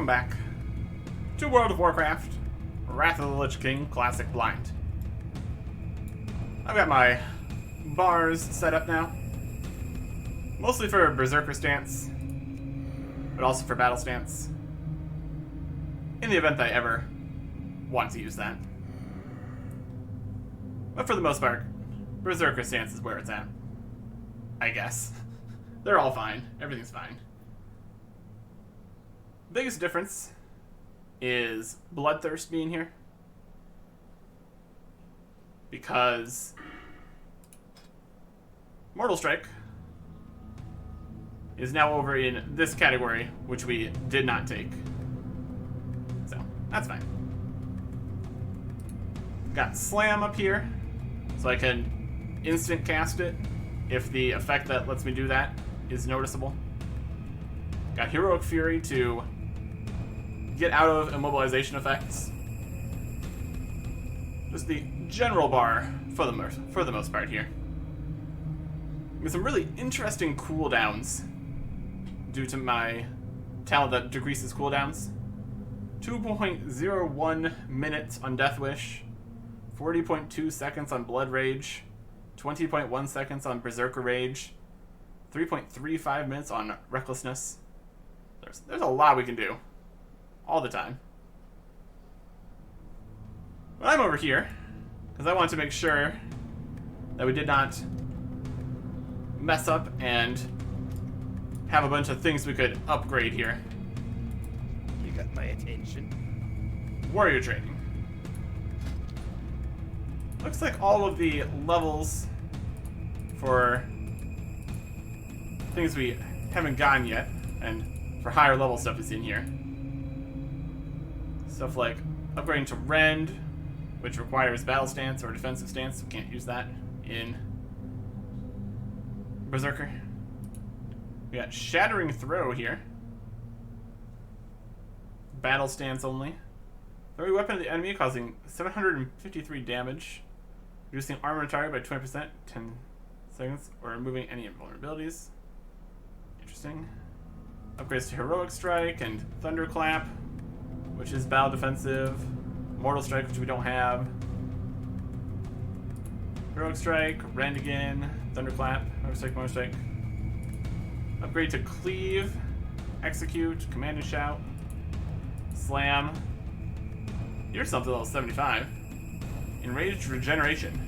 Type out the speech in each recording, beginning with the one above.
Welcome back to World of Warcraft, Wrath of the Lich King, Classic Blind. I've got my bars set up now, mostly for Berserker stance, but also for battle stance, in the event that I ever want to use that. But for the most part, Berserker stance is where it's at, I guess. They're all fine. Everything's fine. Biggest difference is Bloodthirst being here, because Mortal Strike is now over in this category, which we did not take. So, that's fine. Got Slam up here, so I can instant cast it if the effect that lets me do that is noticeable. Got Heroic Fury to get out of immobilization effects. Just the general bar for the most part here. With some really interesting cooldowns due to my talent that decreases cooldowns. 2.01 minutes on Death Wish, 40.2 seconds on Blood Rage, 20.1 seconds on Berserker Rage, 3.35 minutes on Recklessness. There's a lot we can do all the time. But I'm over here because I want to make sure that we did not mess up and have a bunch of things we could upgrade here. You got my attention. Warrior training. Looks like all of the levels for things we haven't gotten yet, and for higher level stuff is in here. Stuff like upgrading to Rend, which requires battle stance or defensive stance. We can't use that in Berserker. We got Shattering Throw here. Battle stance only. Throwing weapon at the enemy, causing 753 damage. Reducing armor target by 20%, 10 seconds, or removing any invulnerabilities. Interesting. Upgrades to Heroic Strike and Thunderclap, which is battle defensive. Mortal Strike, which we don't have. Heroic Strike, Rend again, Thunderclap, Heroic Strike, Mortal Strike. Upgrade to Cleave, Execute, Command and Shout, Slam. Here's something level 75. Enraged Regeneration.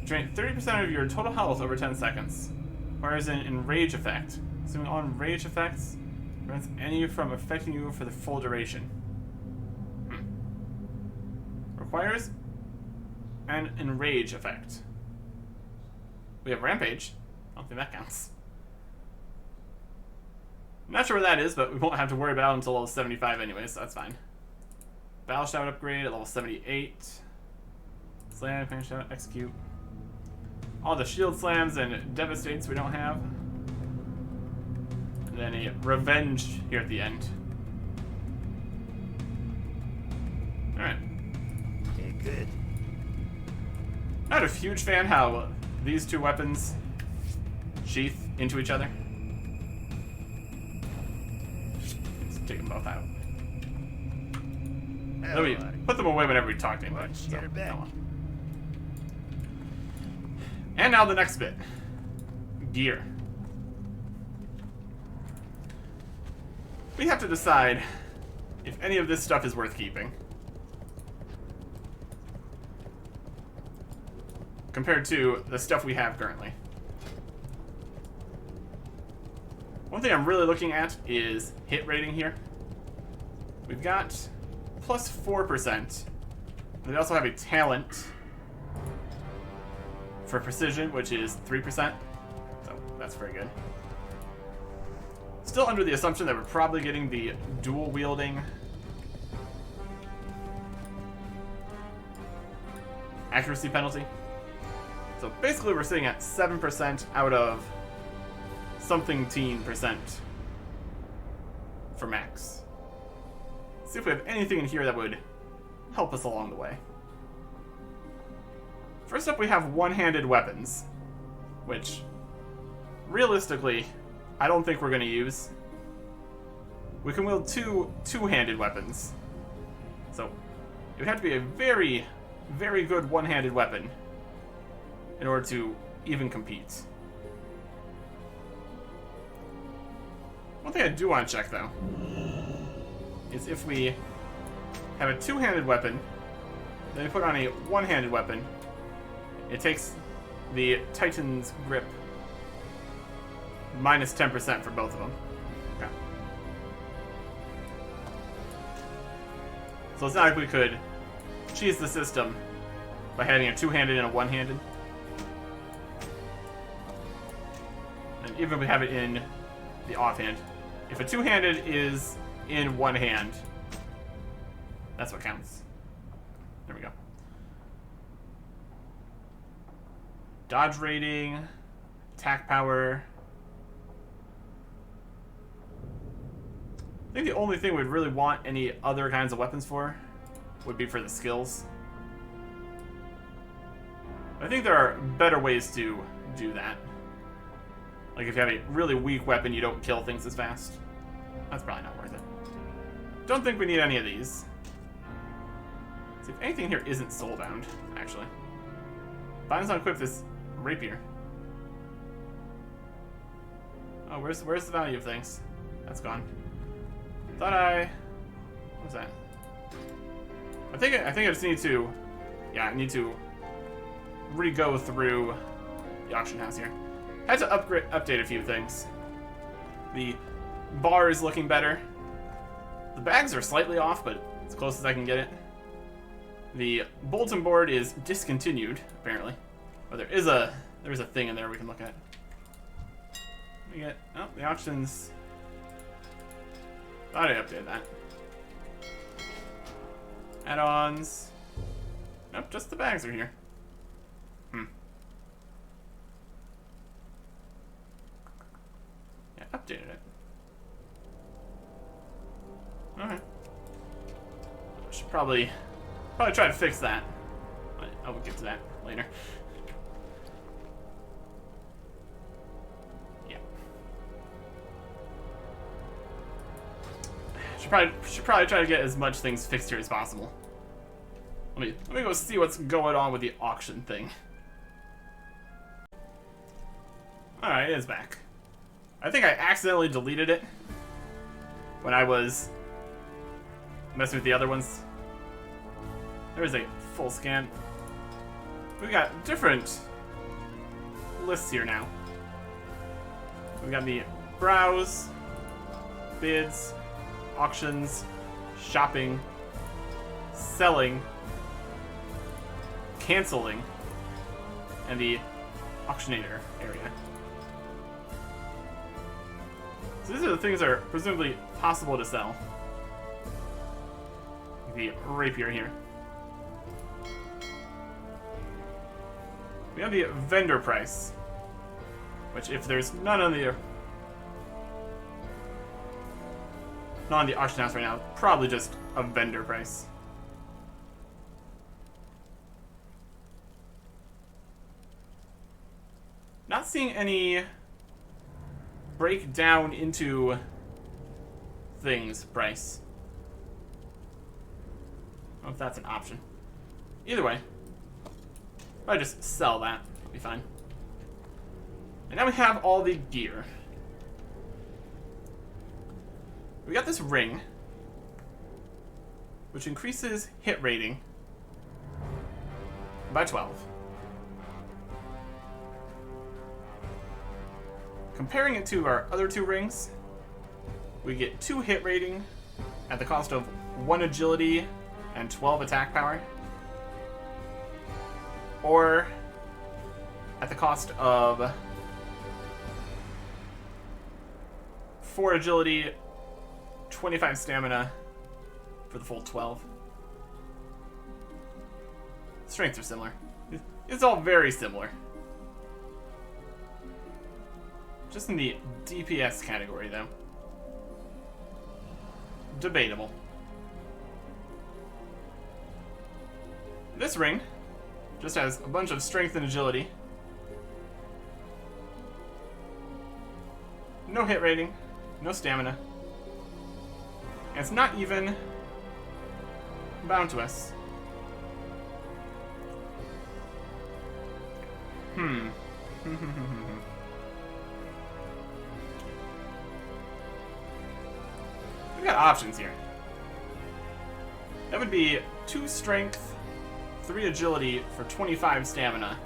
Drain 30% of your total health over 10 seconds. Requires an Enrage effect. Assuming all Enrage effects prevents any from affecting you for the full duration. Requires an Enrage effect. We have Rampage. I don't think that counts. I'm not sure what that is, but we won't have to worry about it until level 75 anyway, so that's fine. Battle Shout upgrade at level 78. Slam, Command Shout, Execute. All the Shield Slams and Devastates we don't have. And then a Revenge here at the end. Alright. Okay, good. Not a huge fan how these two weapons sheath into each other. Let's take them both out. Then we put them away whenever we talk to anybody. Let's get her back. And now the next bit. Gear. We have to decide if any of this stuff is worth keeping. Compared to the stuff we have currently. One thing I'm really looking at is hit rating here. We've got plus 4%. We also have a talent for precision, which is 3%. So that's very good. Still under the assumption that we're probably getting the dual wielding accuracy penalty. So basically we're sitting at 7% out of something-teen percent for max. Let's see if we have anything in here that would help us along the way. First up, we have one-handed weapons, which realistically I don't think we're going to use. we can wield two-handed weapons. So it would have to be a very, very good one-handed weapon in order to even compete. One thing I do want to check, though, is if we have a two-handed weapon, then we put on a one-handed weapon, it takes the Titan's grip minus 10% for both of them. Okay. So it's not like we could cheese the system by having a two-handed and a one-handed. And even if we have it in the offhand, if a two-handed is in one hand, that's what counts. There we go. Dodge rating, attack power. I think the only thing we'd really want any other kinds of weapons for would be for the skills. I think there are better ways to do that. Like if you have a really weak weapon, you don't kill things as fast. That's probably not worth it. Don't think we need any of these. See if anything here isn't soulbound, actually. Binds on equip this rapier. Oh, where's the value of things? That's gone. Thought I... What was that? I think I just need to... Yeah, I need to re-go through the auction house here. Had to update a few things. The bar is looking better. The bags are slightly off, but as close as I can get it. The bulletin board is discontinued, apparently. But there is a thing in there we can look at. We get the auctions. Thought I updated that. Add-ons. Nope, just the bags are here. Yeah, updated it. Alright. Should probably try to fix that. I will get to that later. Yeah. Should probably try to get as much things fixed here as possible. Let me go see what's going on with the auction thing. Alright, it is back. I think I accidentally deleted it when I was messing with the other ones. There's a full scan. We got different lists here now. We got the browse, bids, auctions, shopping, selling, canceling, and the auctionator area. So these are the things that are presumably possible to sell. The rapier here. We have the vendor price, which if there's none on the auction house right now, probably just a vendor price. Not seeing any breakdown into things price. I don't know if that's an option. Either way, if I just sell that, it'll be fine. And now we have all the gear. We got this ring, which increases hit rating by 12. Comparing it to our other two rings, we get 2 hit rating at the cost of 1 agility and 12 attack power, or at the cost of 4 agility, 25 stamina for the full 12. Strengths are similar. It's all very similar. Just in the DPS category, though. Debatable. This ring just has a bunch of strength and agility. No hit rating, no stamina. And it's not even bound to us. Hmm. We've got options here. That would be 2 strength, 3 agility for 25 stamina.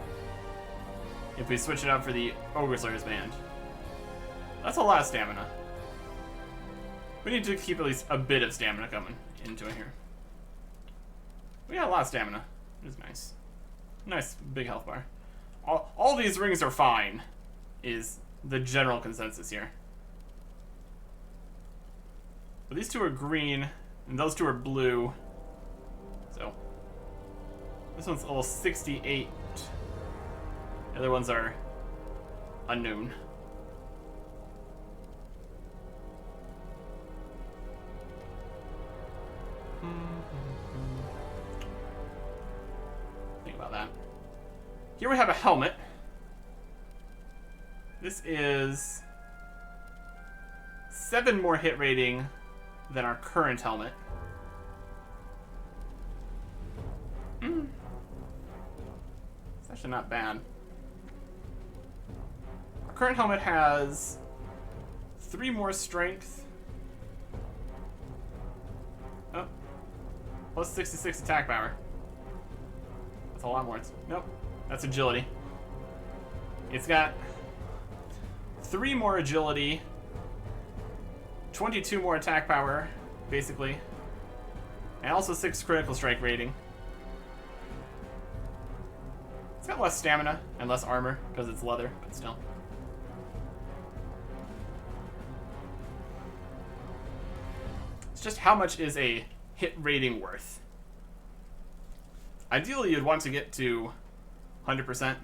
If we switch it up for the Ogre Slayer's Band. That's a lot of stamina. We need to keep at least a bit of stamina coming into it here. We got a lot of stamina. It is nice. Nice big health bar. All these rings are fine, is the general consensus here. But these 2 are green, and those 2 are blue. So, this one's level 68. The other ones are unknown. Think about that. Here we have a helmet. This is 7 more hit rating than our current helmet. It's actually not bad. Our current helmet has 3 more strength. Oh. Plus 66 attack power. That's a lot more. Nope. That's agility. It's got 3 more agility, 22 more attack power, basically, and also 6 critical strike rating. It's got less stamina and less armor because it's leather, but still. It's just how much is a hit rating worth? Ideally, you'd want to get to 100%.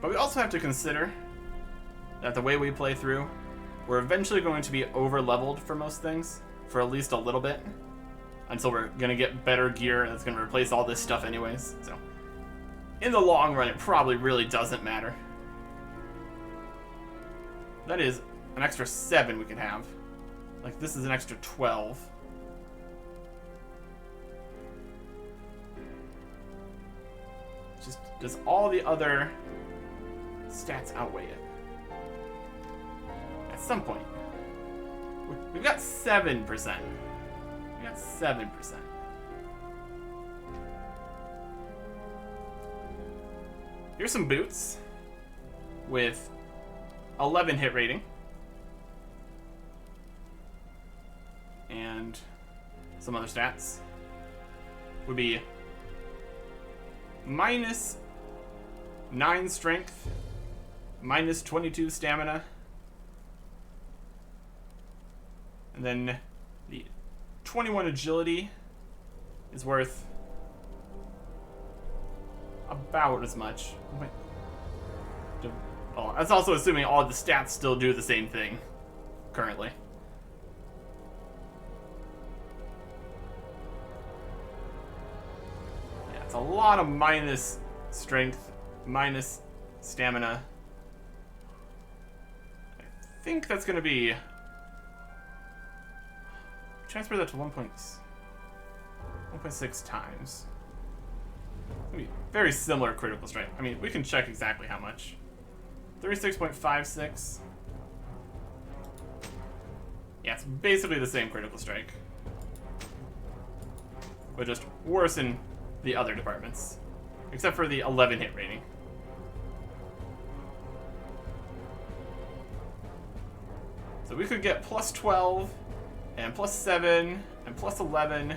But we also have to consider that the way we play through, we're eventually going to be over-leveled for most things, for at least a little bit, until we're going to get better gear that's going to replace all this stuff anyways. So, in the long run, it probably really doesn't matter. That is an extra 7 we could have. Like, this is an extra 12. Just, does all the other stats outweigh it? At some point. We've got 7%. We got 7%. Here's some boots with 11 hit rating. And some other stats would be minus 9 strength, minus 22 stamina, and then the 21 agility is worth about as much. Wait. Oh, that's also assuming all the stats still do the same thing currently. Yeah, it's a lot of minus strength, minus stamina. I think that's going to be... Transfer that to 1.6 times. I mean, very similar critical strike. I mean, we can check exactly how much. 36.56. Yeah, it's basically the same critical strike. But just worse in the other departments. Except for the 11 hit rating. So we could get plus 12, and plus 7, and plus 11.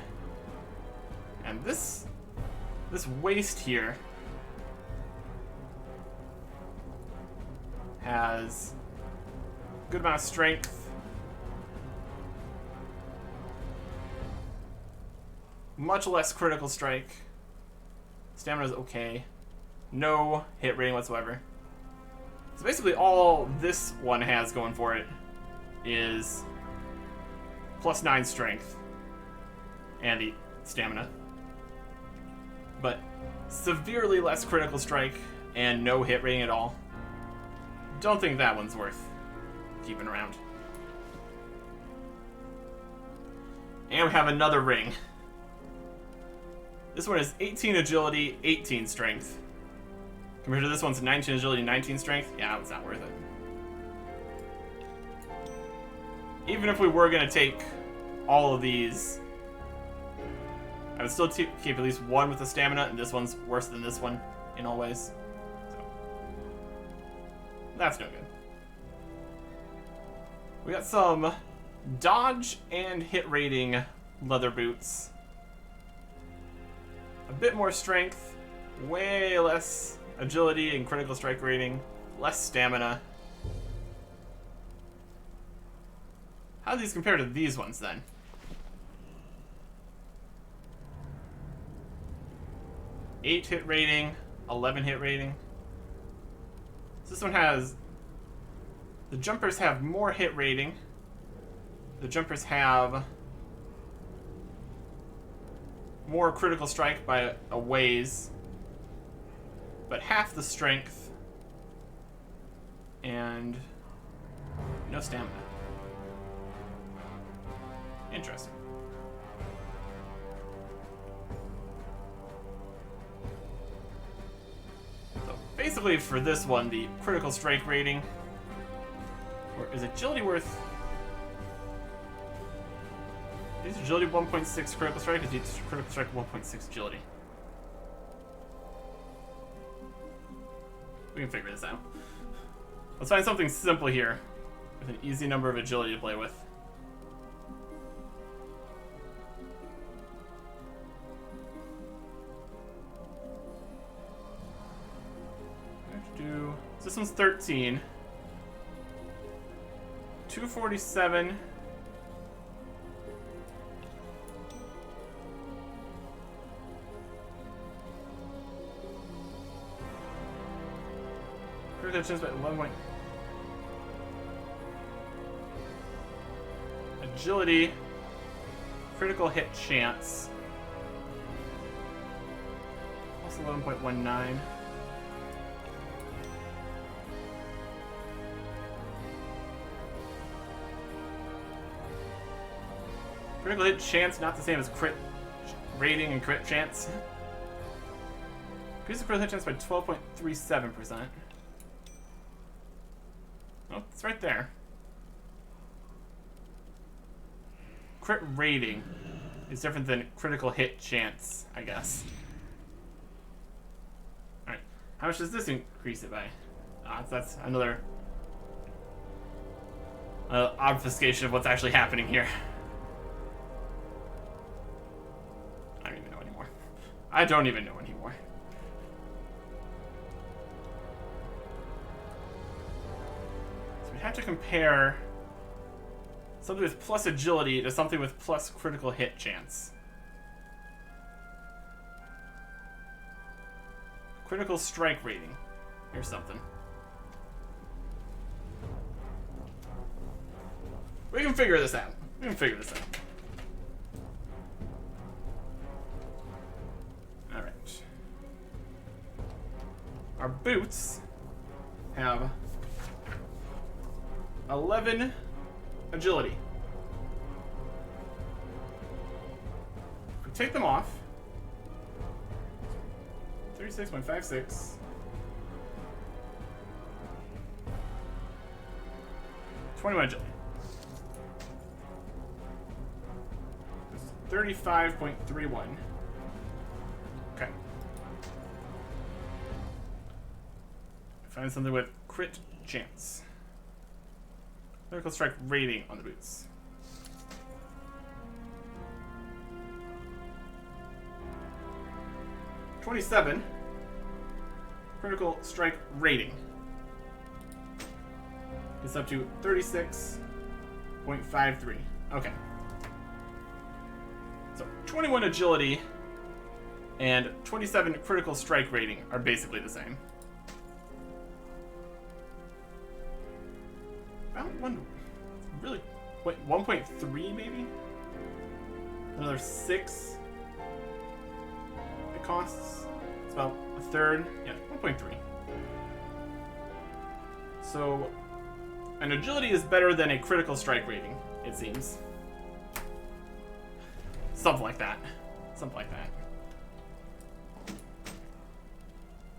And this waist here has a good amount of strength, much less critical strike, stamina's okay, no hit rating whatsoever. So basically all this one has going for it is plus 9 strength and the stamina, but severely less critical strike and no hit rating at all. Don't think that one's worth keeping around. And we have another ring. This one is 18 agility, 18 strength. Compared to this one's 19 agility, 19 strength. Yeah, it's not worth it. Even if we were going to take all of these, I would still keep at least one with the stamina, and this one's worse than this one in all ways. So, that's no good. We got some dodge and hit rating leather boots. A bit more strength, way less agility and critical strike rating, less stamina. How do these compare to these ones then? Eight hit rating, 11 hit rating. So this one has, the jumpers have more hit rating. The jumpers have more critical strike by a ways, but half the strength and no stamina. Interesting. So basically for this one, the critical strike rating, or is agility worth? Is agility 1.6 critical strike? Is critical strike 1.6 agility? We can figure this out. Let's find something simple here with an easy number of agility to play with. So this one's 13. 247. Critical chance by 11 point. Agility. Critical hit chance. Plus 11.19. Critical hit chance, not the same as crit rating and crit chance. Increase the critical hit chance by 12.37%. Oh, it's right there. Crit rating is different than critical hit chance, I guess. Alright, how much does this increase it by? That's another obfuscation of what's actually happening here. I don't even know anymore. So we have to compare something with plus agility to something with plus critical hit chance. Critical strike rating. Here's something. We can figure this out. Our boots have 11 agility. If we take them off, 36.56. 21 agility. 35.31. Okay. Find something with crit chance. Critical strike rating on the boots. $27. Critical strike rating. It's up to 36.53. Okay. So 21 agility and 27 critical strike rating are basically the same. About one, really, wait, 1.3 maybe? Another 6 it costs. It's about a third. Yeah, 1.3. So an agility is better than a critical strike rating, it seems. Something like that. Something like that.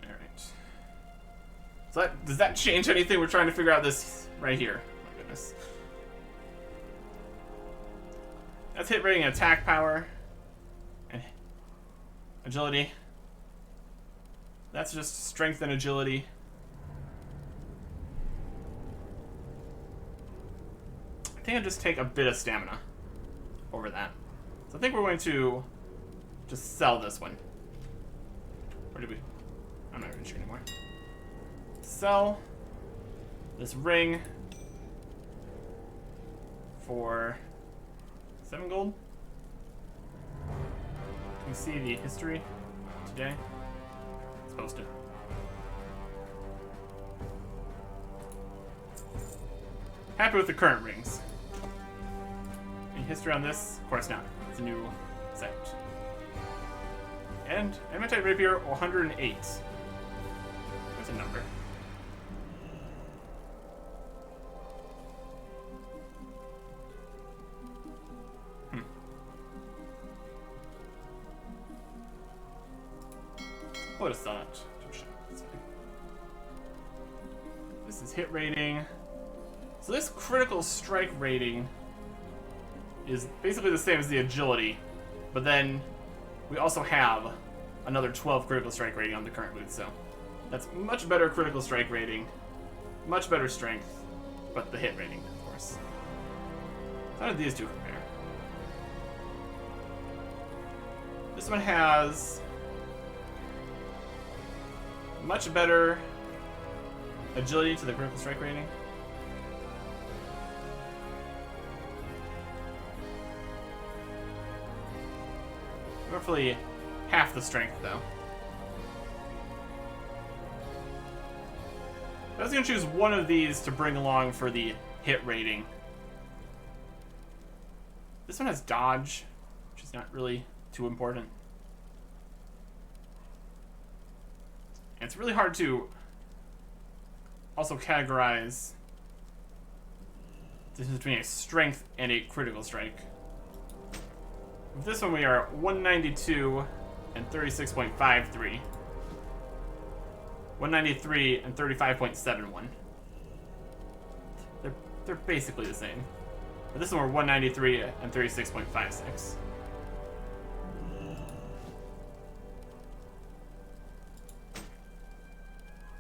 Alright. So does that change anything? We're trying to figure out this right here. My goodness. That's hit rating and attack power. And agility. That's just strength and agility. I think I'll just take a bit of stamina over that. So I think we're going to just sell this one. Or did we? I'm not even sure anymore. Sell this ring for 7 gold. Can you see the history today? It's posted. Happy with the current rings. Any history on this? Of course not. It's a new set. And Adamantite Rapier 108. There's a number. What is that? This is hit rating. So this critical strike rating is basically the same as the agility, but then we also have another 12 critical strike rating on the current boots, so that's much better critical strike rating, much better strength, but the hit rating, of course. How did these two compare? This one has much better agility to the critical strike rating. Roughly half the strength, though. I was going to choose one of these to bring along for the hit rating. This one has dodge, which is not really too important. And it's really hard to also categorize the difference between a strength and a critical strike. With this one we are 192 and 36.53. 193 and 35.71. They're basically the same. But this one we're 193 and 36.56.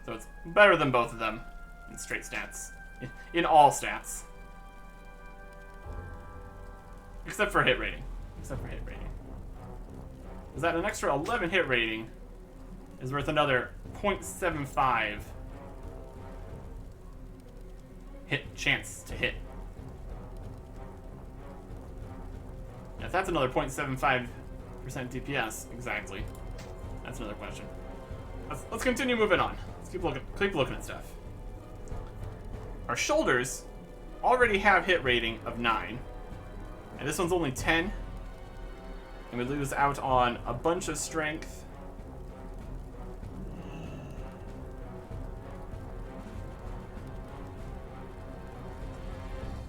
So it's better than both of them in straight stats. In all stats. Except for hit rating. Except for hit rating. Is that an extra 11 hit rating is worth another 0.75 hit chance to hit. Now, if that's another 0.75% DPS, exactly. That's another question. Let's continue moving on. Let's keep looking at stuff. Our shoulders already have hit rating of 9. And this one's only 10. And we lose out on a bunch of strength.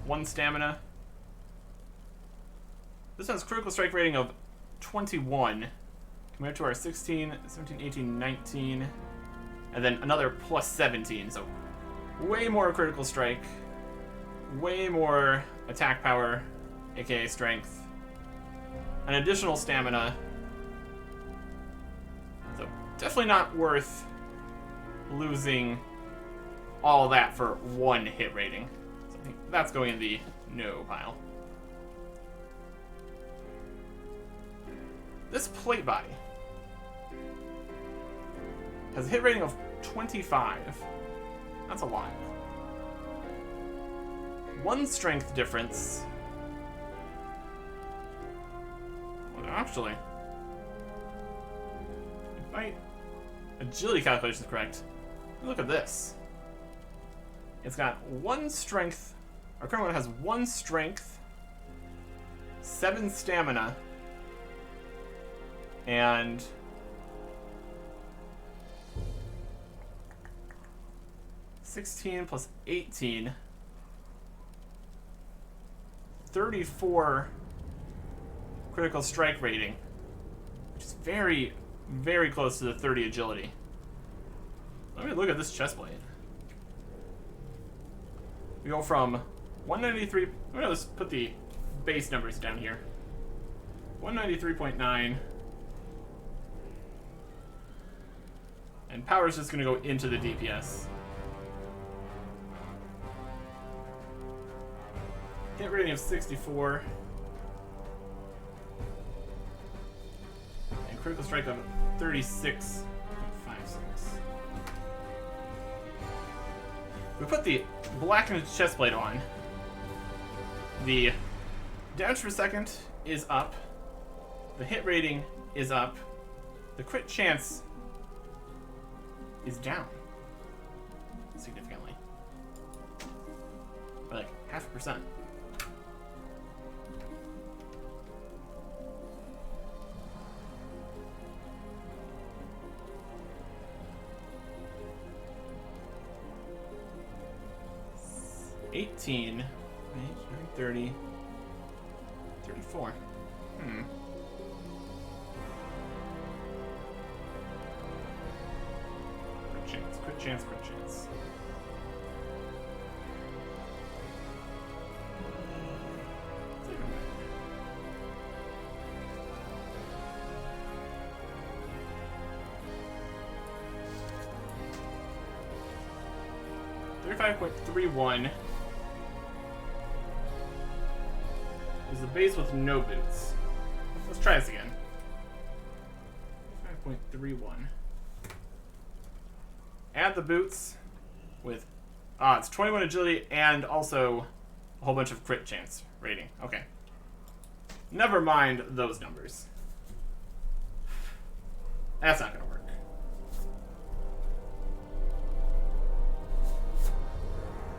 One stamina. This one's critical strike rating of 21. Compared to our 16, 17, 18, 19. And then another plus 17. So way more critical strike. Way more attack power, aka strength. An additional stamina. So definitely not worth losing all that for one hit rating. So I think that's going in the no pile. This plate body has a hit rating of 25. That's a lot. One strength difference. Well, actually, if my agility calculation is correct, look at this. It's got one strength. Our current one has one strength, 7 stamina, and 16 plus 18, 34 critical strike rating, which is very, very close to the 30 agility. Let me look at this chest plate. We go from 193. Let's put the base numbers down here. 193.9. And power is just going to go into the DPS. Hit rating of 64. And critical strike of 36.56. We put the blackened chest plate on. The damage per second is up. The hit rating is up. The crit chance is down significantly. By like 0.5%. $18, 30, 34. Crit chance, crit chance. $35.31 is the base with no boots. Let's try this again. 5.31. Add the boots with it's 21 agility and also a whole bunch of crit chance rating. Okay. Never mind those numbers. That's not gonna work.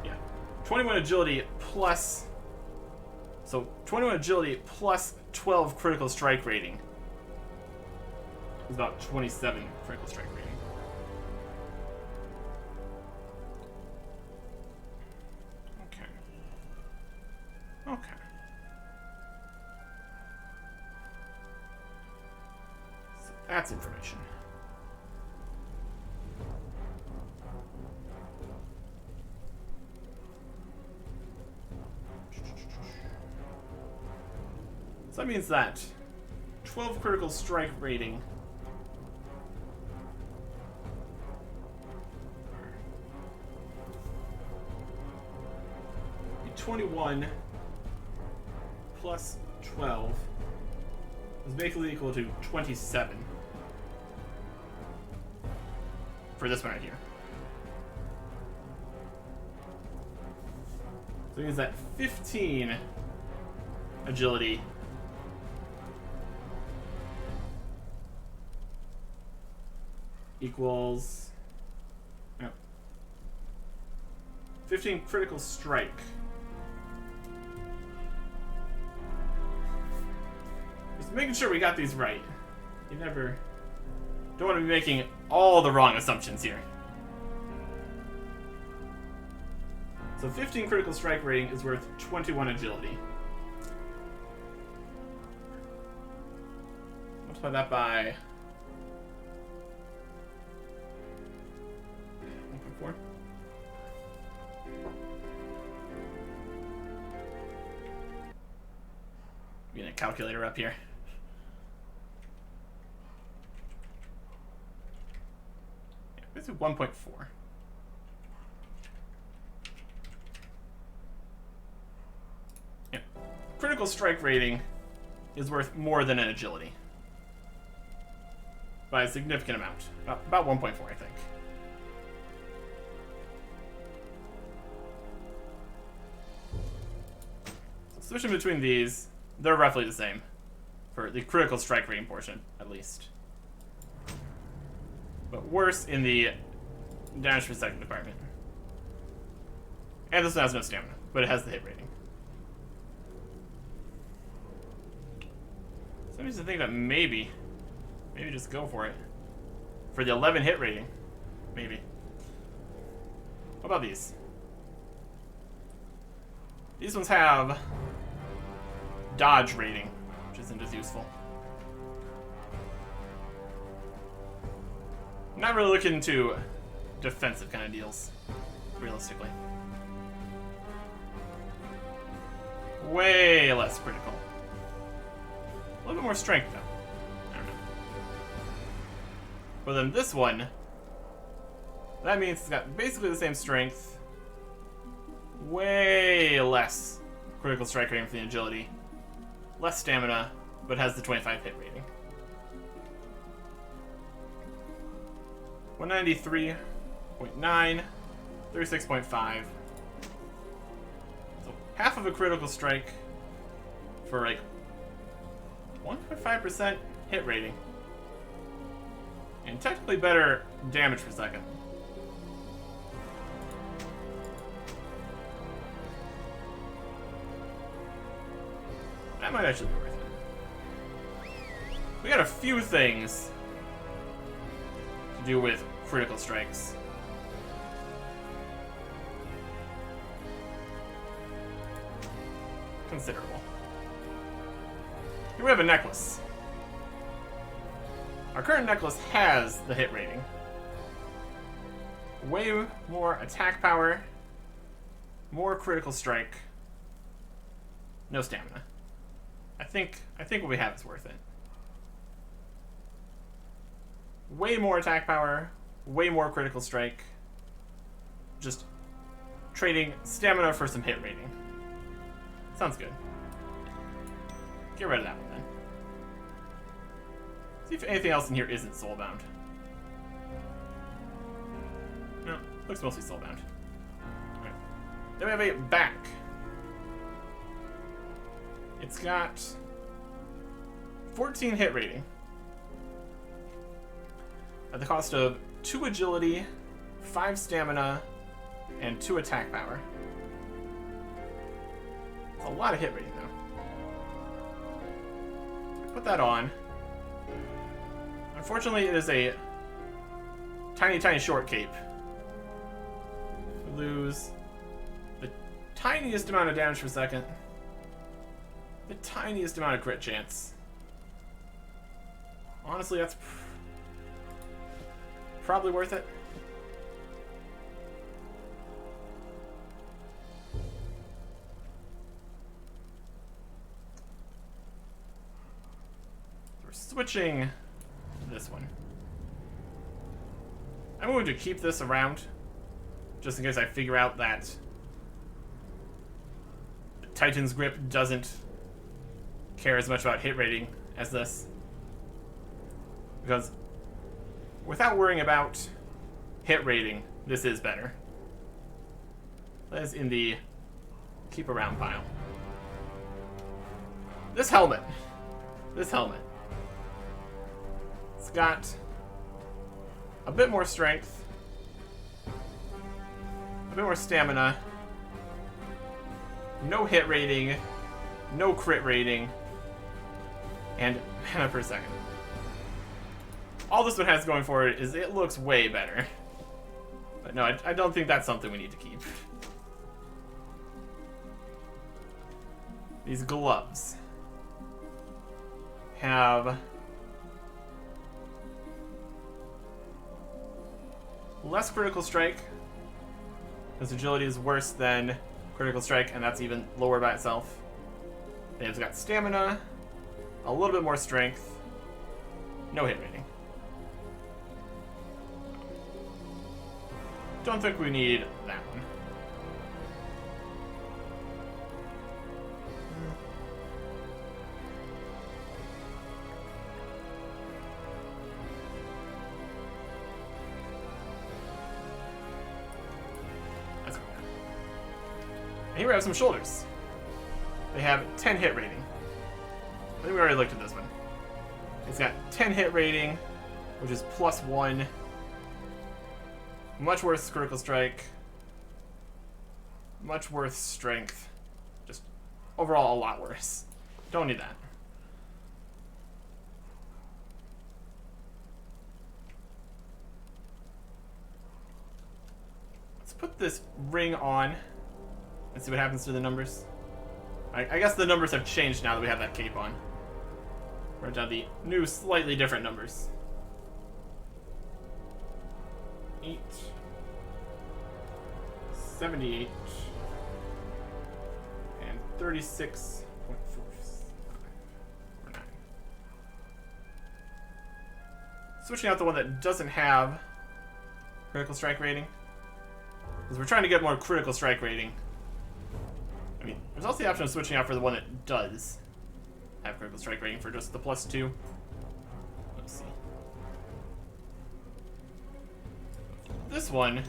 Yeah. 21 agility plus, so 21 agility plus 12 critical strike rating is about 27 critical strike rating. Okay. So that's information. So that means that 12 critical strike rating be 21 plus 12 is basically equal to 27 for this one right here. So it means that 15 agility equals 15 critical strike. Making sure we got these right. You never don't want to be making all the wrong assumptions here. So 15 critical strike rating is worth 21 agility. Multiply that by 1.4. Getting a calculator up here. This is 1.4. Yeah. Critical strike rating is worth more than an agility. By a significant amount. About 1.4, I think. So switching between these, they're roughly the same. For the critical strike rating portion, at least. But worse in the damage per second department. And this one has no stamina, but it has the hit rating. So I used to think that maybe just go for it. For the 11 hit rating, maybe. What about these? These ones have dodge rating, which isn't as useful. I'm not really looking into defensive kind of deals, realistically. Way less critical. A little bit more strength, though. I don't know. But then this one, that means it's got basically the same strength. Way less critical strike rating for the agility. Less stamina, but has the 25 hit rating. 193.9, 36.5. So half of a critical strike for like 1.5% hit rating. And technically better damage per second. That might actually be worth it. We got a few things to do with critical strikes. Considerable. Here we have a necklace. Our current necklace has the hit rating. Way more attack power, more critical strike, no stamina. I think what we have is worth it. Way more attack power, way more critical strike. Just trading stamina for some hit rating. Sounds good. Get rid of that one then. See if anything else in here isn't soulbound. No, looks mostly soulbound. Alright. Then we have a back. It's got 14 hit rating. At the cost of 2 agility, 5 stamina, and 2 attack power. It's a lot of hit rating, though. Put that on. Unfortunately, it is a tiny, tiny short cape. We lose the tiniest amount of damage per second. The tiniest amount of crit chance. Honestly, that's probably worth it. We're switching to this one. I'm going to keep this around just in case I figure out that the Titan's Grip doesn't care as much about hit rating as this. Because without worrying about hit rating, this is better. That is in the keep around pile. This helmet. It's got a bit more strength, a bit more stamina, no hit rating, no crit rating, and mana per second. All this one has going for it is it looks way better. But no, I don't think that's something we need to keep. These gloves have less critical strike, because agility is worse than critical strike, and that's even lower by itself. They've got stamina, a little bit more strength, no hit rating. Don't think we need that one. That's cool. And here we have some shoulders. They have 10 hit rating. I think we already looked at this one. It's got 10 hit rating, which is +1. Much worse critical strike. Much worse strength. Just overall a lot worse. Don't need that. Let's put this ring on and see what happens to the numbers. I guess the numbers have changed now that we have that cape on. Write down the new, slightly different numbers. 8, 78, and 36.4. Switching out the one that doesn't have critical strike rating, because we're trying to get more critical strike rating. I mean, there's also the option of switching out for the one that does have critical strike rating for just the +2. Let's see. This one,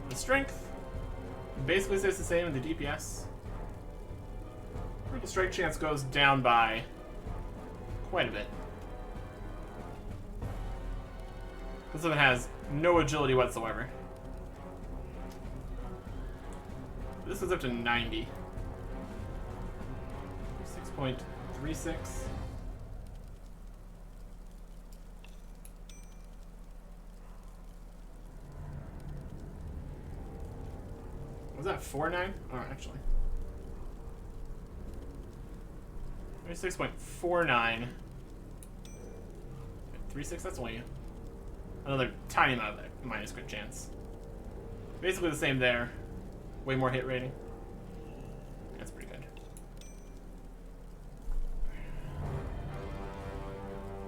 the strength basically stays the same, and the DPS. Critical strike chance goes down by quite a bit. This one has no agility whatsoever. This is up to 90. 6.36. Was that 4.9? Oh, actually. 36.49. 36, that's only another tiny amount of minus crit chance. Basically the same there. Way more hit rating. That's pretty good.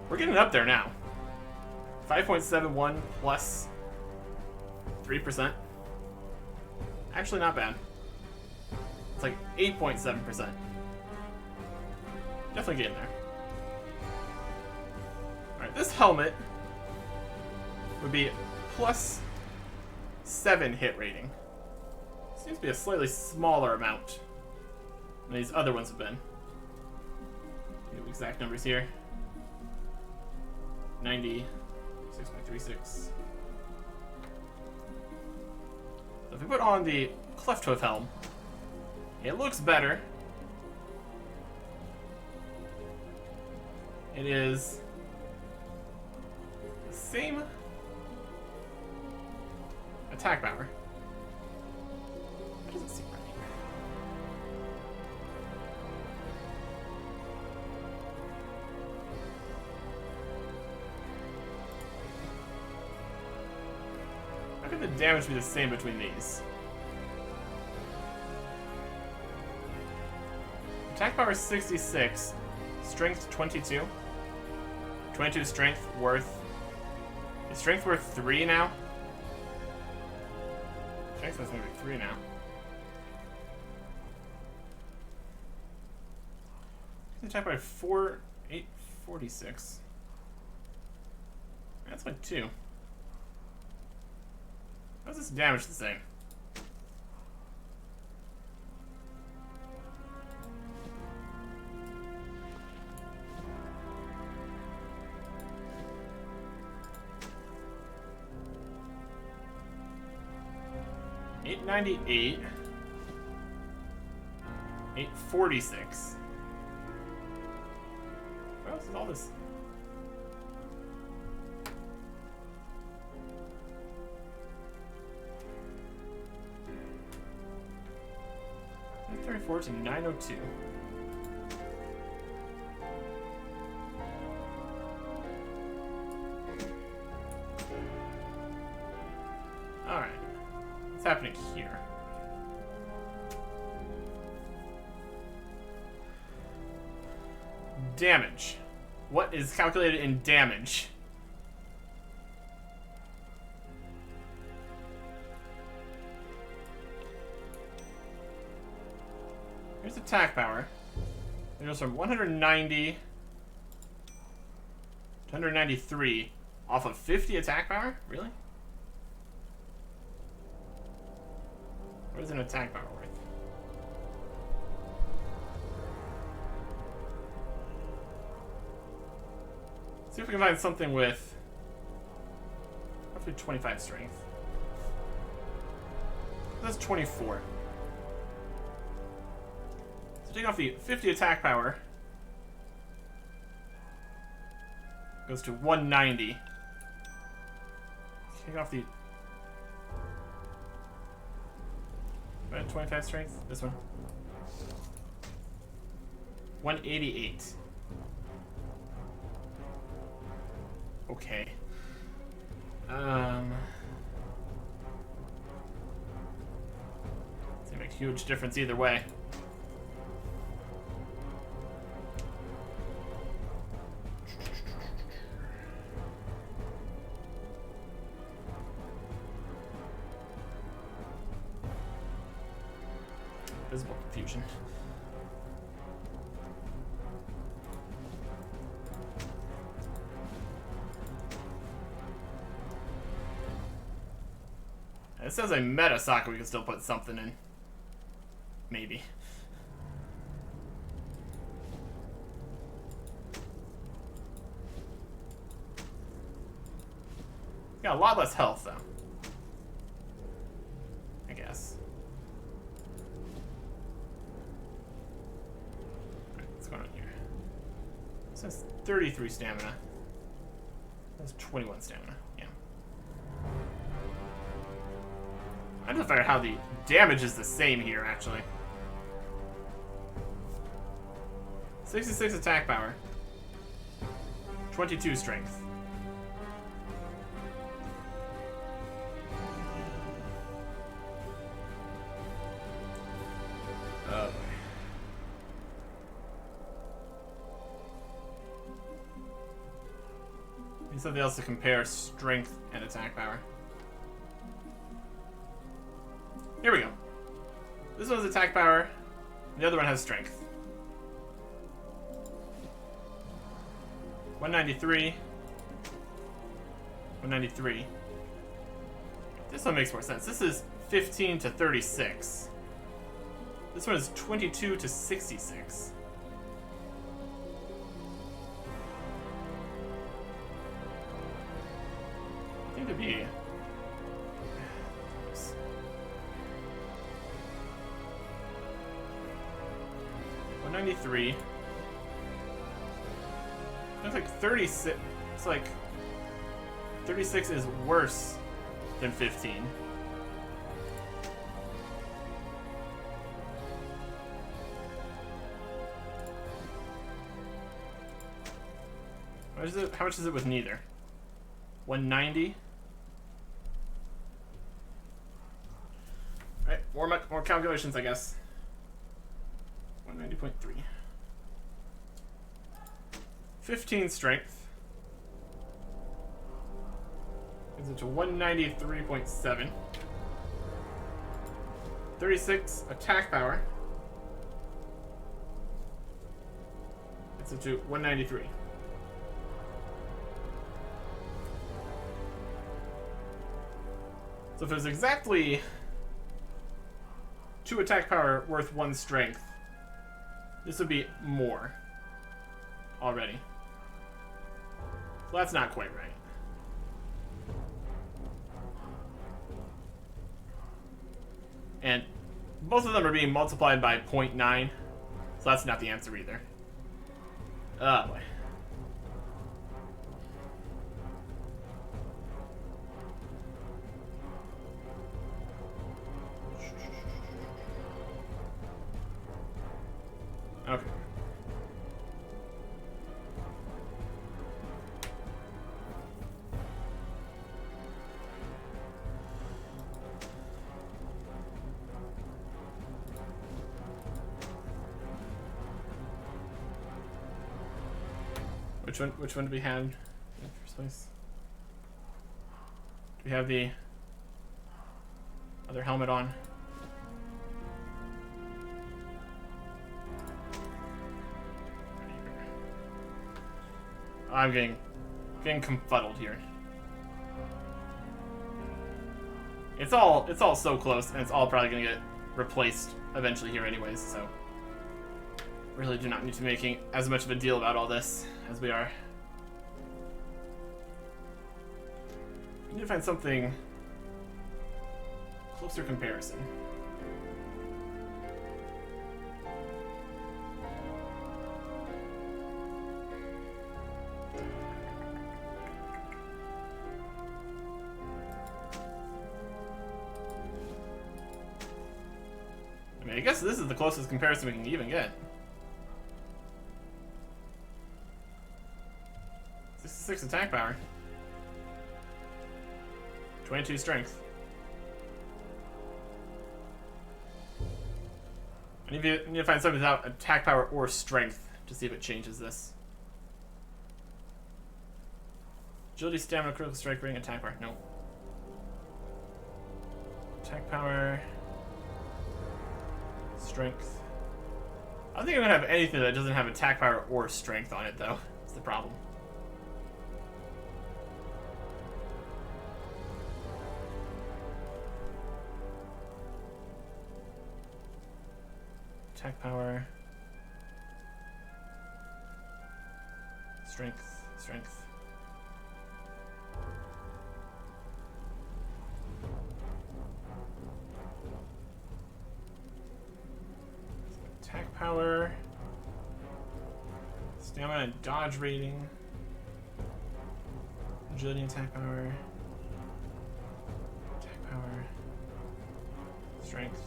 We're getting up there now. 5.71 plus 3%. Actually not bad. It's like 8.7%. Definitely getting there. Alright, this helmet would be +7 hit rating. Seems to be a slightly smaller amount than these other ones have been. Give exact numbers here. 96.36. So if we put on the Cleft Hoof helm, it looks better. It is the same attack power. That doesn't seem right. How could the damage be the same between these? Attack power 66, strength 22. 22 strength worth. Is strength worth 3 now? Strength must be 3 now. Attack by 846. That's like 2. How is this damage the same? $898. 846. What else is all this? $34 to $902. Alright. What's happening here? Damage. What is calculated in damage? Here's attack power. It goes from 190 to 193 off of 50 attack power? Really? What is an attack power worth? See if we can find something with roughly 25 strength. That's 24. So take off the 50 attack power. Goes to 190. Take off the Right, 25 strength. This one. 188. Okay. It's gonna make a huge difference either way. Visible confusion. It says a meta socket we can still put something in. Maybe. Got a lot less health though. I guess. Alright, what's going on here? It says 33 stamina. That's 21 stamina. Yeah. I don't figure out how the damage is the same here, actually. 66 attack power. 22 strength. Oh boy. Need something else to compare strength and attack power. Here we go. This one's attack power, and the other one has strength. 193. 193. This one makes more sense. This is 15 to 36. This one is 22 to 66. I think it'd be... 193. That's like 36. It's like 36 is worse than 15. What is it? How much is it with neither? 190. All right, more calculations, I guess. 190.3. 15 strength. Gives it to 193.7. 36 attack power. Gets it to 193. So if it was exactly 2 attack power worth 1 strength, this would be more already. So that's not quite right. And both of them are being multiplied by 0.9, so that's not the answer either. Oh boy. Okay. Which one do we have in the first place? Do we have the other helmet on? I'm getting confuddled here. It's all so close, and it's all probably gonna get replaced eventually here anyways, so really do not need to be making as much of a deal about all this as we are. We need to find something closer comparison. I guess this is the closest comparison we can even get. 66 attack power. 22 strength. I need to find something without attack power or strength to see if it changes this. Agility, stamina, critical strike, rating, attack power. No. Attack power. Strength. I don't think I'm gonna have anything that doesn't have attack power or strength on it, though. That's the problem. Attack power. Strength. Strength. Attack power. Stamina and dodge rating. Agility and attack power. Attack power. Strength.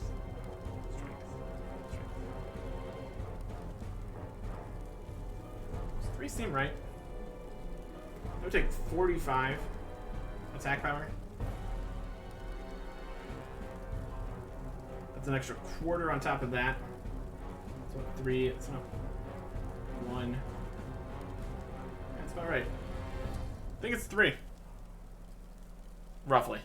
Three seem right. It would take 45 attack power. That's an extra quarter on top of that. So what, 3? It's not 1. That's about right. I think it's 3. Roughly.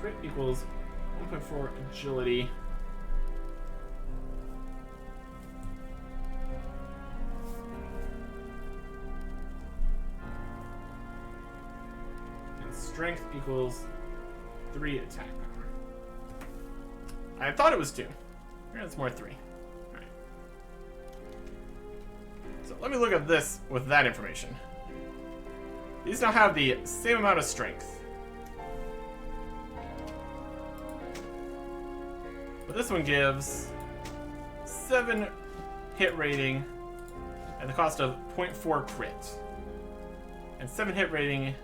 Crit equals 1.4 agility. And strength equals 3 attack power. I thought it was 2. Here it's more 3. Alright. So let me look at this with that information. These now have the same amount of strength. But this one gives 7 hit rating at the cost of 0.4 crit. And 7 hit rating,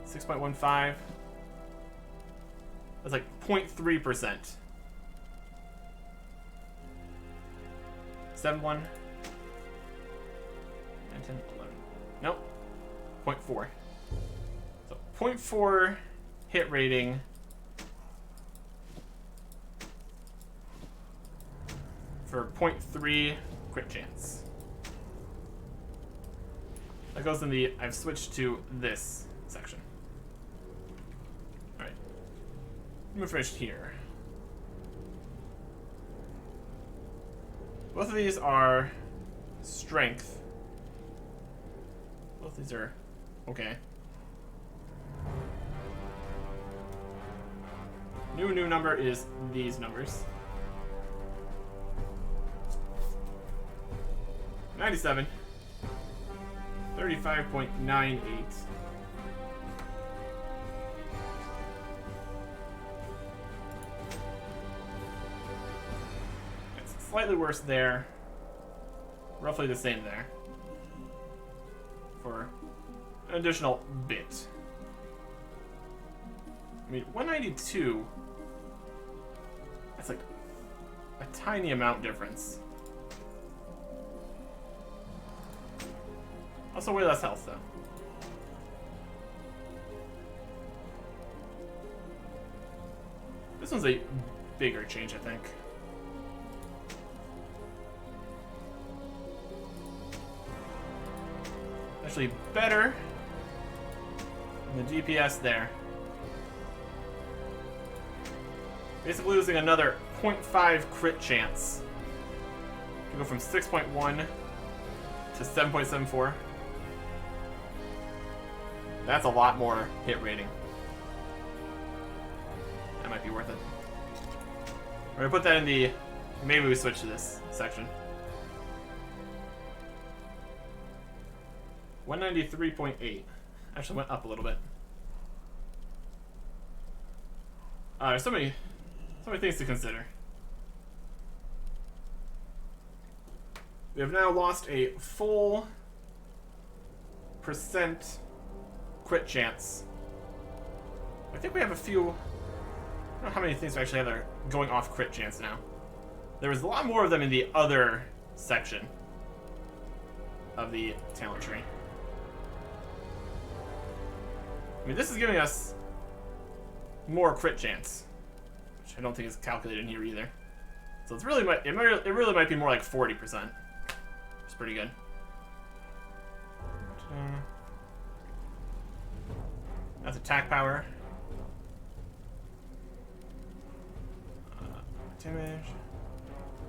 6.15. That's like 0.3%. 7, 1, 9, 10, 11. Nope. 0.4. So 0.4 hit rating. For 0.3 crit chance. That goes in the I've switched to this section. Alright. Move finished here. Both of these are strength. Both of these are okay. New number is these numbers. 97. 35.98. It's slightly worse there. Roughly the same there. For an additional bit. I mean, 192. That's like a tiny amount difference. Also way less health, though. This one's a bigger change, I think. Actually better than the DPS there. Basically losing another 0.5 crit chance. To go from 6.1 to 7.74. That's a lot more hit rating. That might be worth it. We're gonna put that in the... Maybe we switch to this section. 193.8. Actually went up a little bit. There's so many things to consider. We have now lost a full percent crit chance. I think we have a few. I don't know how many things we actually have that are going off crit chance now. There was a lot more of them in the other section of the talent tree. I mean, this is giving us more crit chance, which I don't think is calculated in here either. So it's really it really might be more like 40%. It's pretty good. That's attack power. Damage.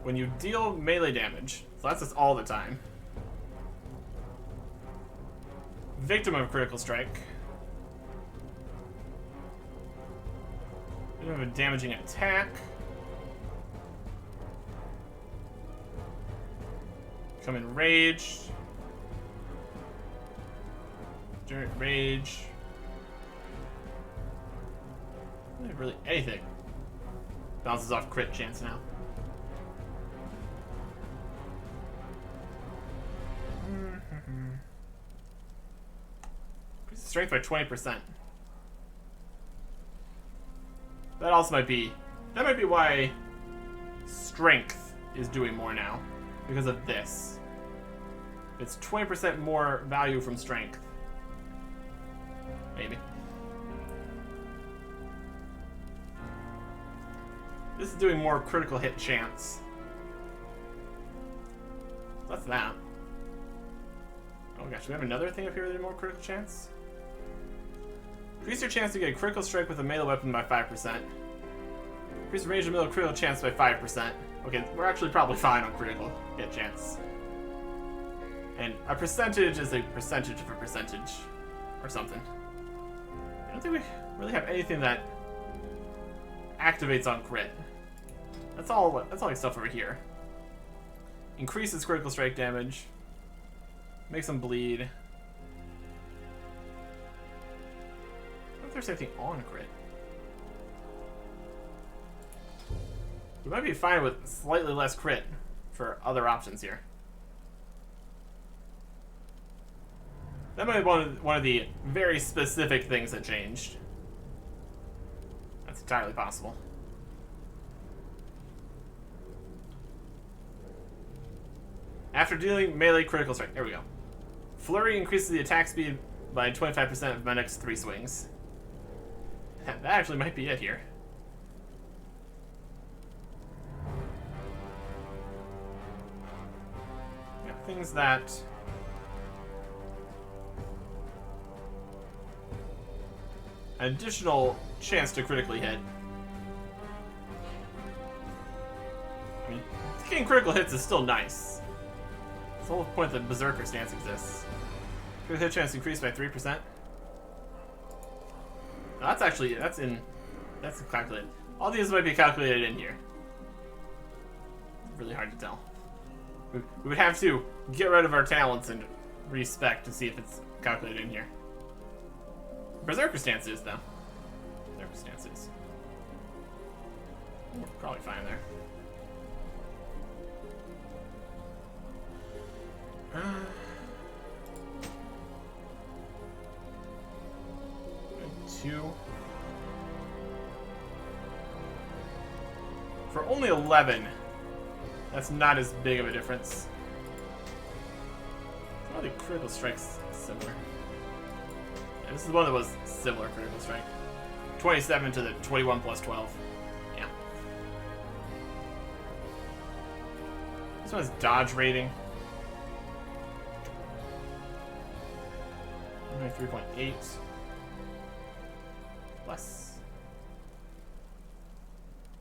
When you deal melee damage, so that's just all the time. Victim of critical strike. You have a damaging attack. Come in rage. During rage. Not really anything. Bounces off crit chance now. Increases strength by 20%. That also might be why strength is doing more now. Because of this. It's 20% more value from strength. Maybe. This is doing more critical hit chance. That's that. Oh gosh, we have another thing up here that did more critical chance? Increase your chance to get a critical strike with a melee weapon by 5%. Increase the range of melee critical chance by 5%. Okay, we're actually probably fine on critical hit chance. And a percentage is a percentage of a percentage. Or something. I don't think we really have anything that activates on crit. That's all like stuff over here. Increases critical strike damage. Makes them bleed. I don't know if there's anything on crit. We might be fine with slightly less crit for other options here. That might be one of the very specific things that changed. That's entirely possible. After dealing melee critical strike, there we go. Flurry increases the attack speed by 25% of my next 3 swings. That actually might be it here. Yeah, things that an additional chance to critically hit. I mean, getting critical hits is still nice. That's the whole point that Berserker stance exists. Critical hit chance increased by 3%. That's calculated. All these might be calculated in here. It's really hard to tell. We would have to get rid of our talents and respec to see if it's calculated in here. Berserker stance is, though. Berserker stance is. We're probably fine there. Two. For only 11, that's not as big of a difference. Probably critical strike's similar. Yeah, this is one that was similar critical strike. 27 to the 21 plus 12. Yeah. This one has dodge rating. 3.8. Less.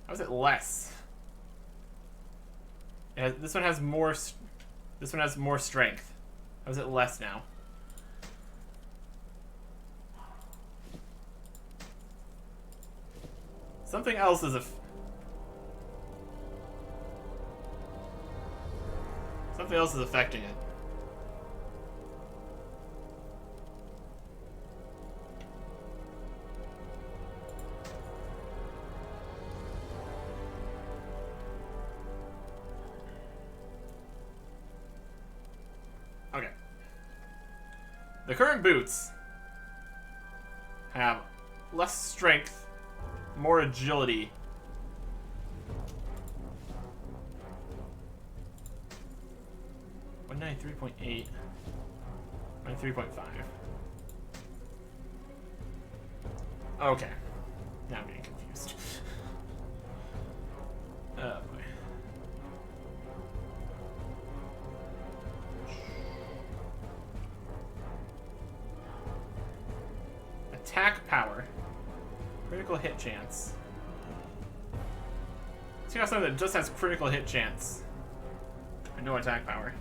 How is it less? This one has more. This one has more strength. How is it less now? Something else is something else is affecting it. The current boots have less strength, more agility. $193.8. 93.5. Okay. Now I'm getting confused. Oh boy. Attack power. Critical hit chance. Let's see how something that just has critical hit chance. And no attack power.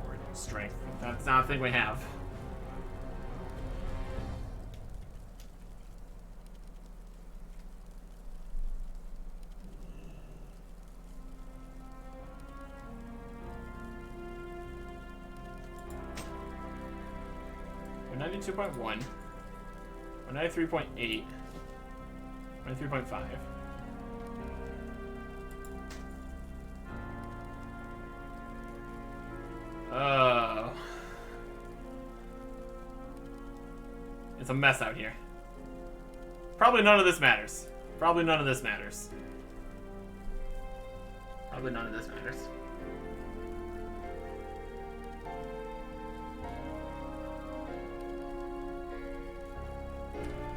Or strength. That's not a thing we have. We're 92.1. 93.8. 93.5. It's a mess out here. Probably none of this matters. Probably none of this matters. Probably none of this matters.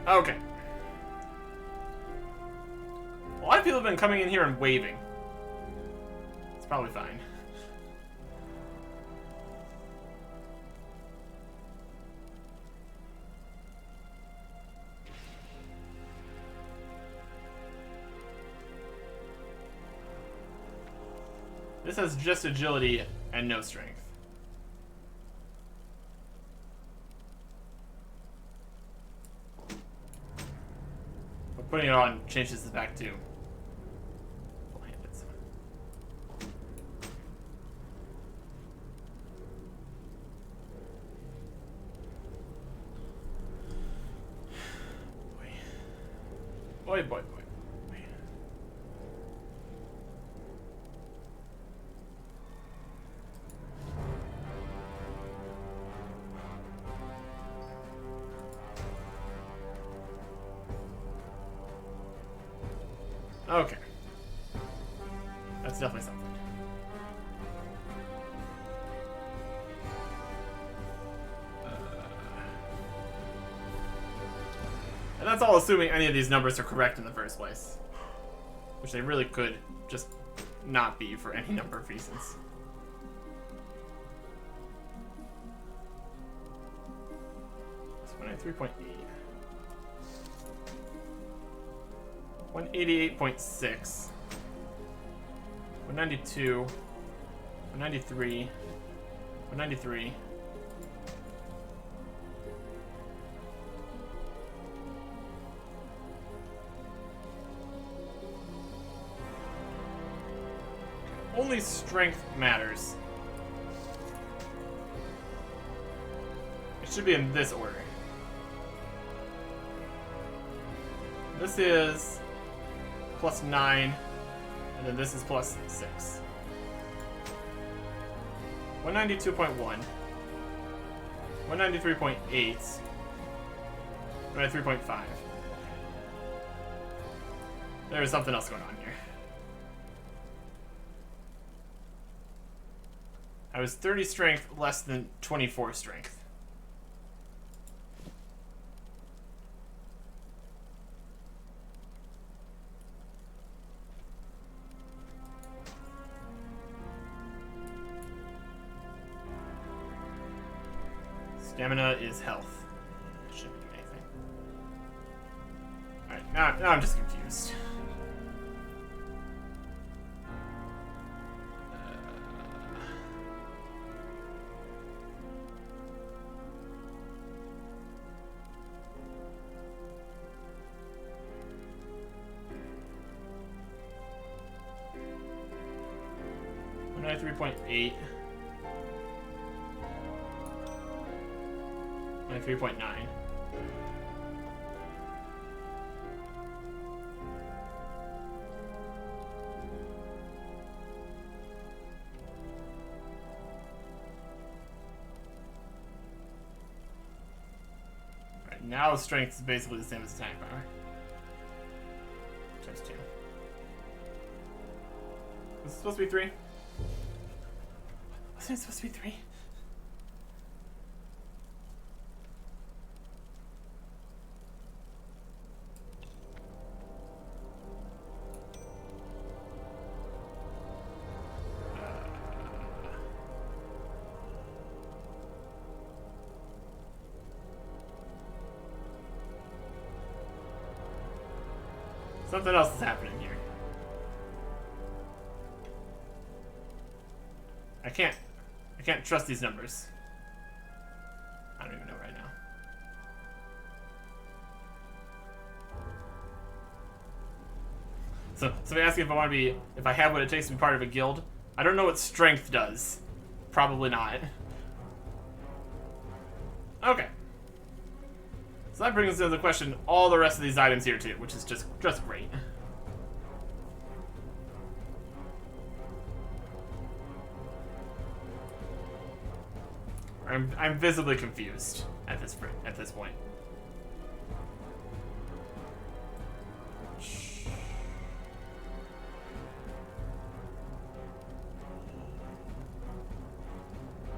Okay. A lot of people have been coming in here and waving. It's probably fine. This has just agility and no strength. But putting it on changes this back too. Boy, boy, boy. Okay. That's definitely something. And that's all assuming any of these numbers are correct in the first place. Which they really could just not be for any number of reasons. It's 193.8. 188.6. 192. 193. 193. Only strength matters. It should be in this order. This is +9, and then this is +6. 192.1. 193.8. 193.5. There's something else going on here. I was 30 strength, less than 24 strength. Stamina is health. Shouldn't be anything. Alright, now I'm just confused. Uh, 3.8. 3.9. Now strength is basically the same as attack power. Times 2. Is it supposed to be 3? Wasn't it supposed to be 3? Something else is happening here. I can't trust these numbers. I don't even know right now. So they ask me if I want to be, if I have what it takes to be part of a guild. I don't know what strength does. Probably not. Okay. So that brings us to the question, all the rest of these items here too, which is just great. I'm visibly confused at this point.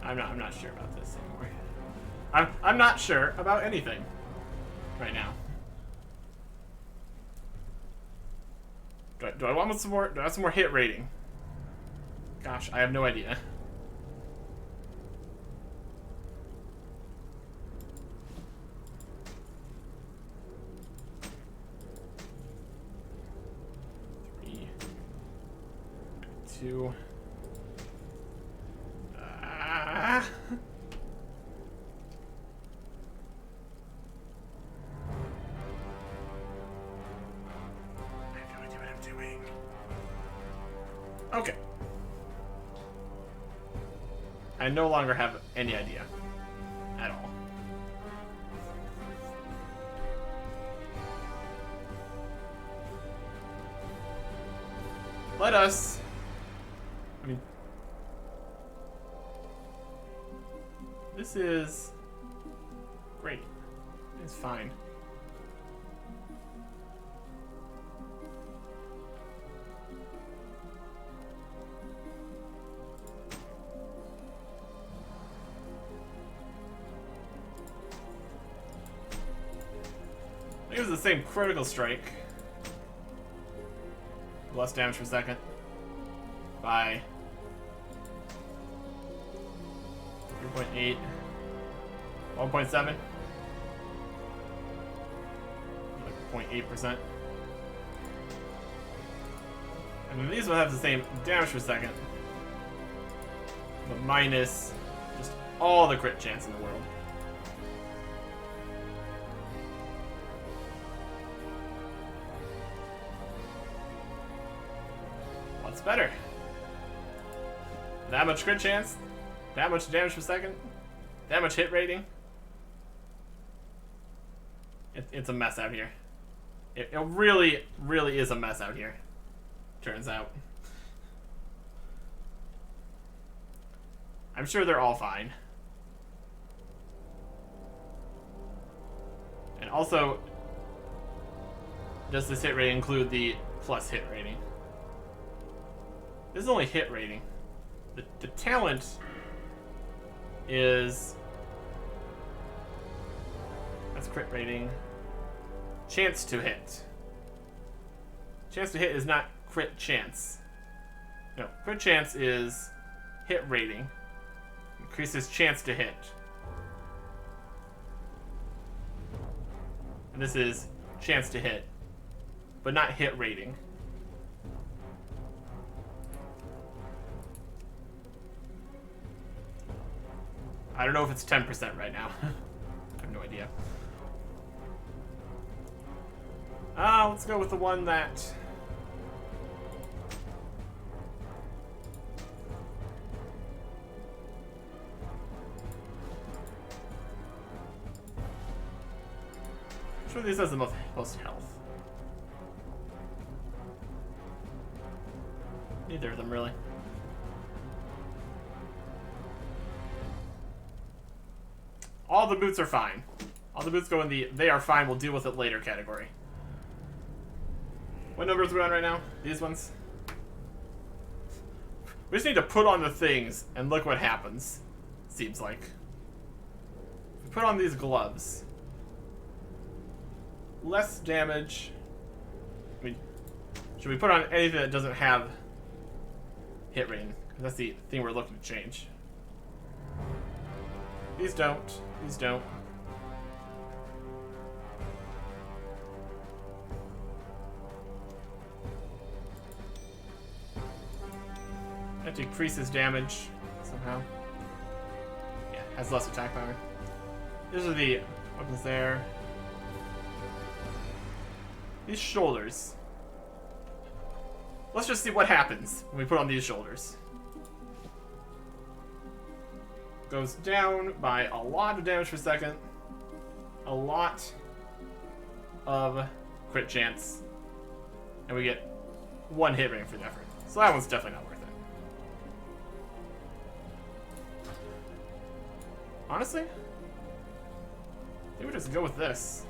I'm not sure about this anymore. I'm not sure about anything right now. Do I want some more? Do I want some more hit rating? Gosh, I have no idea. Two. I have no idea what I'm doing. Okay. I no longer have any idea at all. Let us. I mean, this is great. It's fine. I think it was the same critical strike. Less damage per second. By 3.8, 1.7, like 0.8%. And then these will have the same damage per second, but minus just all the crit chance in the world. What's better? That much crit chance? That much damage per second? That much hit rating? It's a mess out here. It really, really is a mess out here. Turns out. I'm sure they're all fine. And also, does this hit rating include the plus hit rating? This is only hit rating. The talent is... That's crit rating. Chance to hit. Chance to hit is not crit chance. No, crit chance is hit rating. Increases chance to hit. And this is chance to hit, but not hit rating. I don't know if it's 10% right now. I have no idea. Let's go with the one that... I'm sure this has the most health. Neither of them, really. All the boots are fine. All the boots go in the "they are fine, we'll deal with it later" category. What numbers are we on right now? These ones? We just need to put on the things and look what happens. Seems like. If we put on these gloves. Less damage. I mean, should we put on anything that doesn't have hit rating? Because that's the thing we're looking to change. These don't. These don't. That decreases damage somehow. Yeah, has less attack power. These are the weapons there. These shoulders. Let's just see what happens when we put on these shoulders. Goes down by a lot of damage per second. A lot of crit chance. And we get 1 hit rating for the effort. So that one's definitely not worth it. Honestly, I think we just go with this.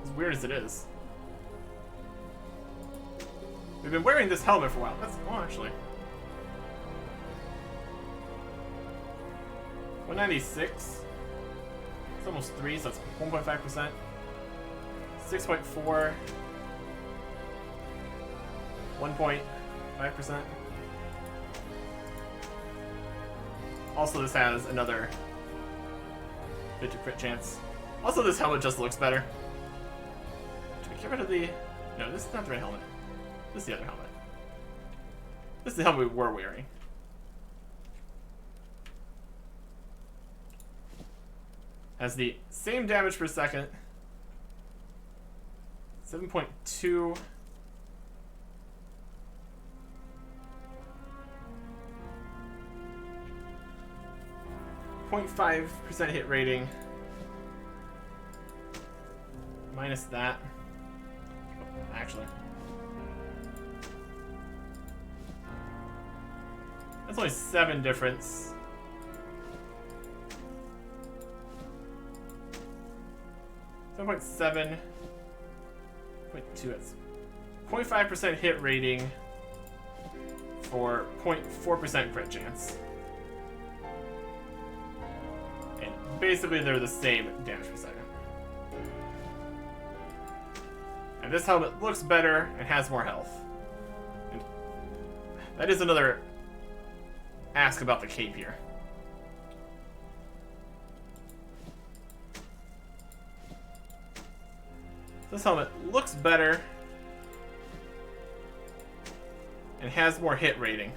As weird as it is. We've been wearing this helmet for a while. That's, well, actually. 196. It's almost 3, so that's 1.5%. 6.4. 1.5%. Also, this has another bit of crit chance. Also, this helmet just looks better. Should we get rid of the... No, this is not the right helmet. This is the other helmet. This is the helmet we were wearing. Has the same damage per second. 7.2. 0.5% hit rating. Minus that. Actually. That's only 7 difference. .7. 0.2. It's 0.5% hit rating for 0.4% crit chance. And basically they're the same damage per second. And this helmet looks better and has more health. And that is another ask about the cape here. This helmet looks better and has more hit rating.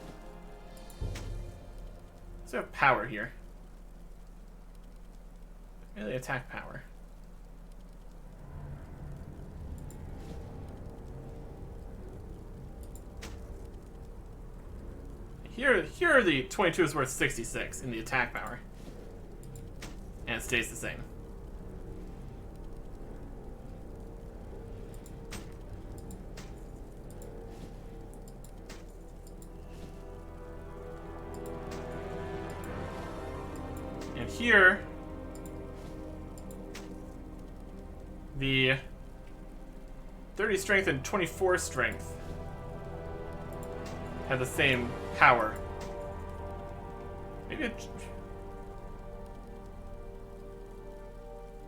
So we have power here. Really attack power. Here the 22 is worth 66 in the attack power. And it stays the same. And here, the 30 strength and 24 strength have the same power. Maybe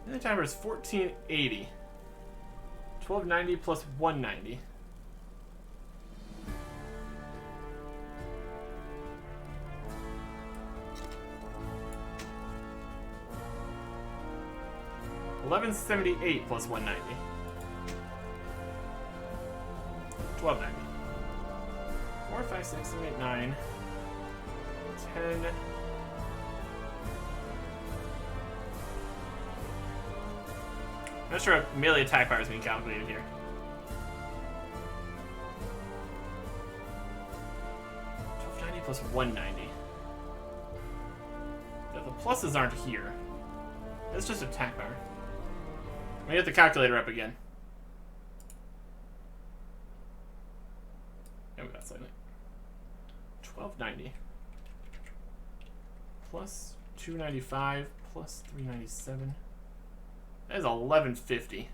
the timer is 1480. 1290 plus 190. $1178 plus 190. 1290. 4, 5, 6, 7, 8, 9, 10. I'm not sure if melee attack power is being calculated here. $1290 plus 190. Yeah, the pluses aren't here. It's just attack power. Let me get the calculator up again. Yeah, we got slightly. 1290 plus 295 plus 397 That is 1150.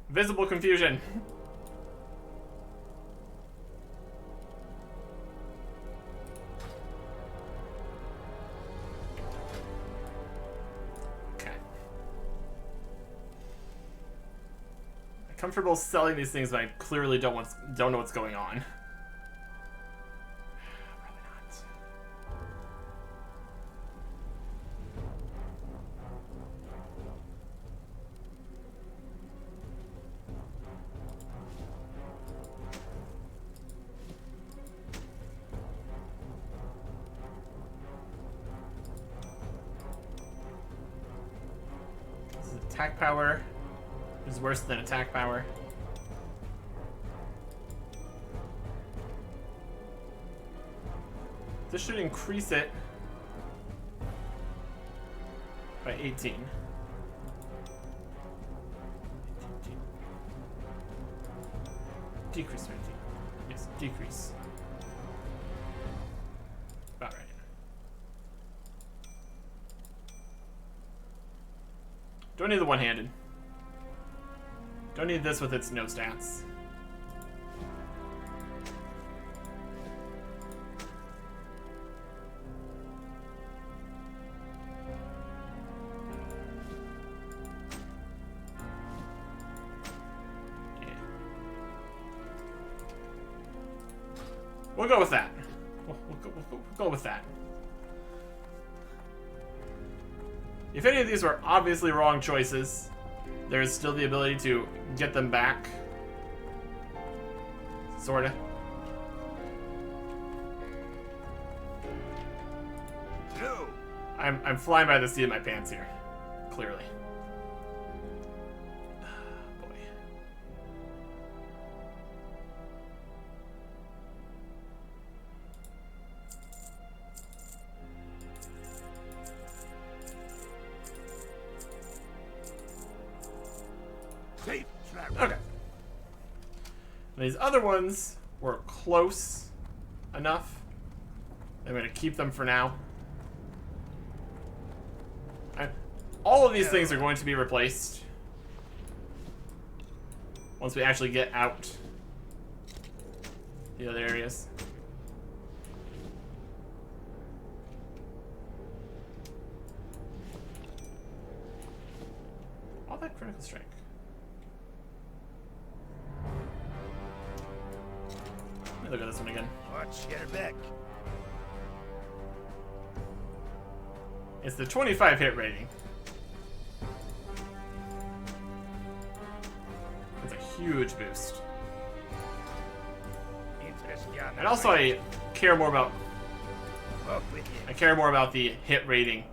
Visible confusion. Okay. I'm comfortable selling these things, but I clearly don't know what's going on. Probably not. Attack power is worse than attack power. This should increase it by 18. Decrease 19. Yes, decrease. About right. Don't need the one-handed. Don't need this with its no stats. Yeah. We'll go with that. We'll go with that. If any of these were obviously wrong choices, there is still the ability to get them back. Sorta. No. I'm flying by the seat of my pants here. Clearly. Boy. Safe travel. Okay. These other ones were close enough. I'm going to keep them for now. All of these things are going to be replaced once we actually get out the other areas. All that critical strike. Let me look at this one again. Watch your back. It's the 25 hit rating. That's a huge boost. And also I care more about the hit rating.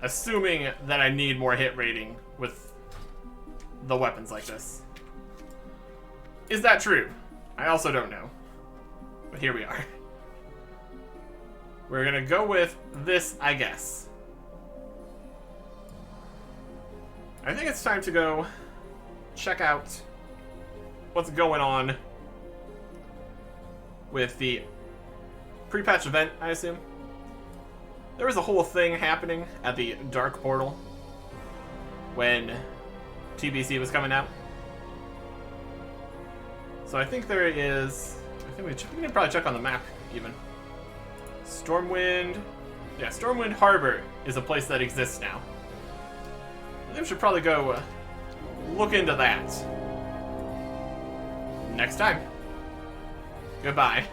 Assuming that I need more hit rating with the weapons like this. Is that true? I also don't know. But here we are. We're gonna go with this, I guess. I think it's time to go check out what's going on with the pre-patch event, I assume. There was a whole thing happening at the Dark Portal when TBC was coming out. So I think there is... I think we can probably check on the map, even. Stormwind... Yeah, Stormwind Harbor is a place that exists now. I think we should probably go look into that next time. Goodbye.